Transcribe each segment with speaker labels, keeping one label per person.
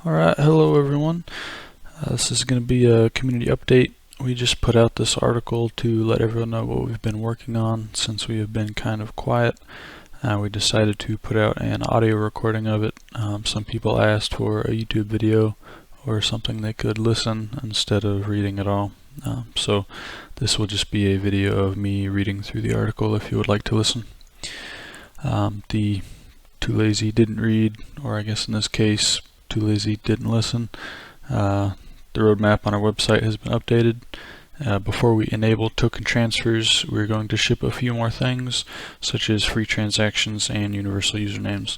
Speaker 1: Alright, hello everyone. This is going to be a community update. We just put out this article to let everyone know what we've been working on since we have been kind of quiet. We decided to put out an audio recording of it. Some people asked for a YouTube video or something they could listen instead of reading it all. So this will just be a video of me reading through the article if you would like to listen. The too lazy didn't read, or I guess in this case too lazy didn't listen. The roadmap on our website has been updated. Before we enable token transfers, we're going to ship a few more things, such as free transactions and universal usernames.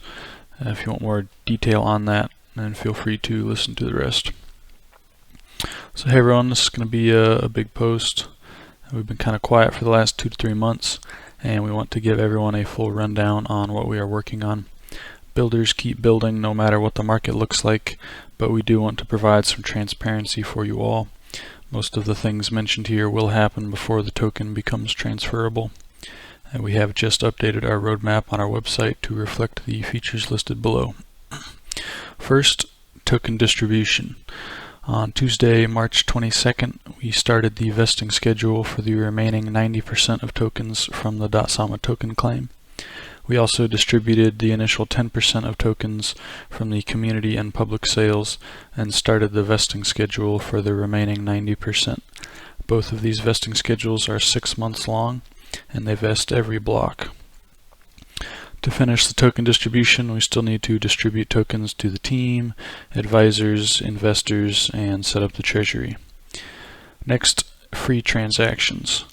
Speaker 1: If you want more detail on that, then feel free to listen to the rest. So hey everyone, this is going to be a big post. We've been kind of quiet for the last 2 to 3 months, and we want to give everyone a full rundown on what we are working on. Builders keep building no matter what the market looks like, but we do want to provide some transparency for you all. Most of the things mentioned here will happen before the token becomes transferable. And we have just updated our roadmap on our website to reflect the features listed below. First, token distribution. On Tuesday, March 22nd, we started the vesting schedule for the remaining 90% of tokens from the .sama token claim. We also distributed the initial 10% of tokens from the community and public sales and started the vesting schedule for the remaining 90%. Both of these vesting schedules are 6 months long, and they vest every block. To finish the token distribution, we still need to distribute tokens to the team, advisors, investors, and set up the treasury. Next, free transactions.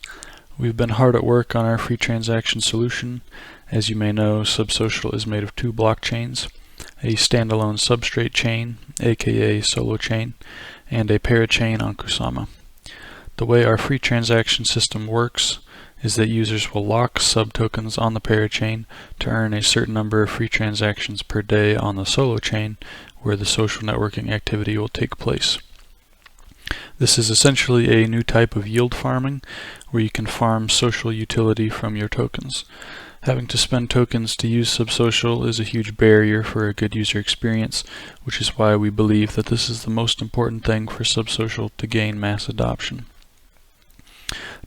Speaker 1: We've been hard at work on our free transaction solution. As you may know, Subsocial is made of 2 blockchains, a standalone substrate chain, aka solo chain, and a parachain on Kusama. The way our free transaction system works is that users will lock subtokens on the parachain to earn a certain number of free transactions per day on the solo chain, where the social networking activity will take place. This is essentially a new type of yield farming, where you can farm social utility from your tokens. Having to spend tokens to use Subsocial is a huge barrier for a good user experience, which is why we believe that this is the most important thing for Subsocial to gain mass adoption.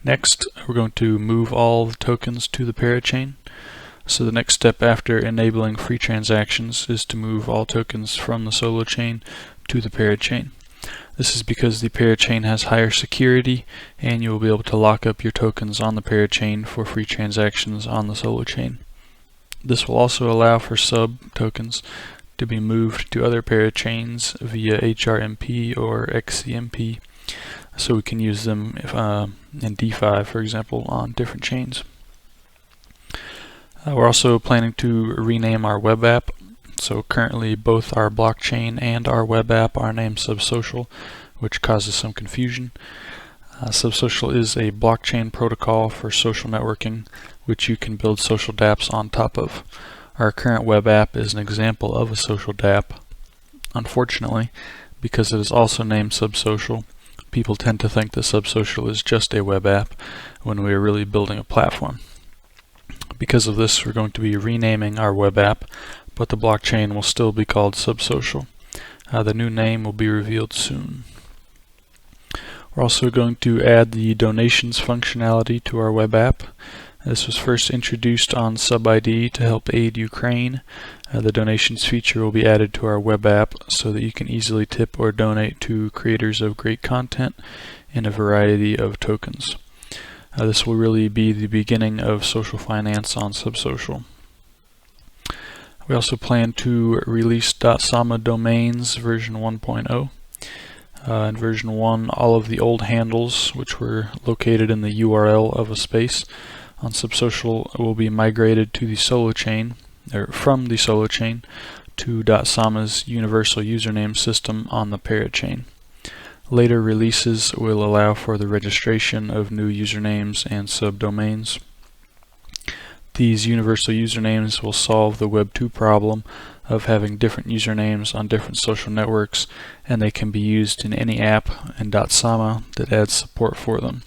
Speaker 1: Next, we're going to move all the tokens to the parachain. So the next step after enabling free transactions is to move all tokens from the solo chain to the parachain. This is because the parachain has higher security, and you will be able to lock up your tokens on the parachain for free transactions on the solo chain. This will also allow for sub tokens to be moved to other parachains via HRMP or XCMP, so we can use them in DeFi, for example, on different chains. We're also planning to rename our web app. So currently both our blockchain and our web app are named Subsocial, which causes some confusion. Subsocial is a blockchain protocol for social networking, which you can build social dApps on top of. Our current web app is an example of a social dApp. Unfortunately, because it is also named Subsocial, people tend to think that Subsocial is just a web app when we are really building a platform. Because of this, we're going to be renaming our web app, but the blockchain will still be called Subsocial. The new name will be revealed soon. We're also going to add the donations functionality to our web app. This was first introduced on SubID to help aid Ukraine. The donations feature will be added to our web app so that you can easily tip or donate to creators of great content in a variety of tokens. This will really be the beginning of social finance on Subsocial. We also plan to release .sama domains version 1.0. In version 1, all of the old handles, which were located in the URL of a space on Subsocial, will be migrated to the solo chain, or from the solo chain to .sama's universal username system on the parachain. Later releases will allow for the registration of new usernames and subdomains. These universal usernames will solve the Web 2 problem of having different usernames on different social networks, and they can be used in any app in .sama that adds support for them.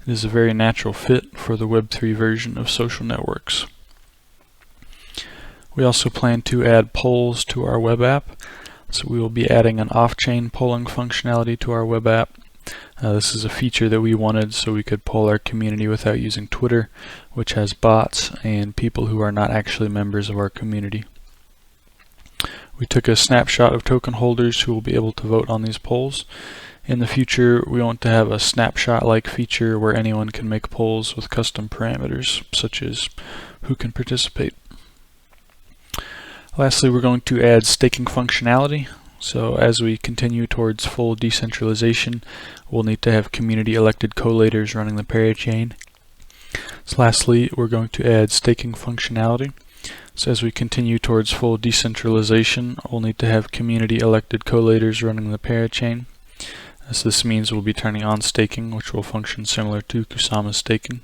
Speaker 1: It is a very natural fit for the Web 3 version of social networks. We also plan to add polls to our web app. So we will be adding an off-chain polling functionality to our web app. This is a feature that we wanted so we could poll our community without using Twitter, which has bots and people who are not actually members of our community. We took a snapshot of token holders who will be able to vote on these polls. In the future, we want to have a snapshot-like feature where anyone can make polls with custom parameters, such as who can participate. Lastly, we're going to add staking functionality. So as we continue towards full decentralization, we'll need to have community-elected collators running the parachain. So lastly, we're going to add staking functionality. So as we continue towards full decentralization, we'll need to have community-elected collators running the parachain. So this means we'll be turning on staking, which will function similar to Kusama's staking.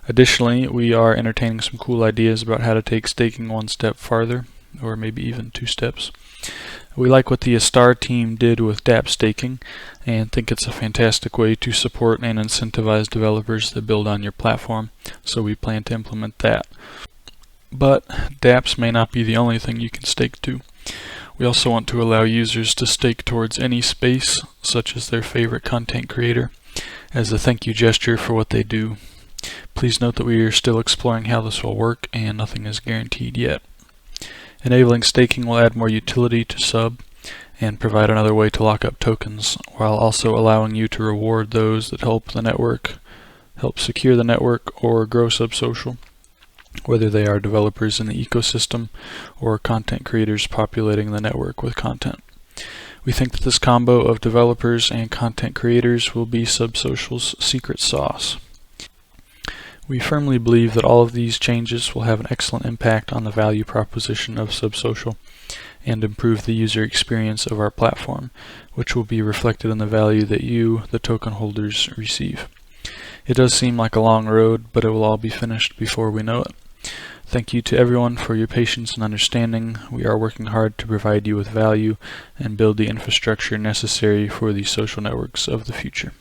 Speaker 1: Additionally, we are entertaining some cool ideas about how to take staking one step farther, or maybe even 2 steps. We like what the Astar team did with dApp staking and think it's a fantastic way to support and incentivize developers that build on your platform, so we plan to implement that. But dApps may not be the only thing you can stake to. We also want to allow users to stake towards any space, such as their favorite content creator, as a thank you gesture for what they do. Please note that we are still exploring how this will work and nothing is guaranteed yet. Enabling staking will add more utility to Sub and provide another way to lock up tokens, while also allowing you to reward those that help the network, help secure the network, or grow Subsocial, whether they are developers in the ecosystem or content creators populating the network with content. We think that this combo of developers and content creators will be Subsocial's secret sauce. We firmly believe that all of these changes will have an excellent impact on the value proposition of Subsocial and improve the user experience of our platform, which will be reflected in the value that you, the token holders, receive. It does seem like a long road, but it will all be finished before we know it. Thank you to everyone for your patience and understanding. We are working hard to provide you with value and build the infrastructure necessary for the social networks of the future.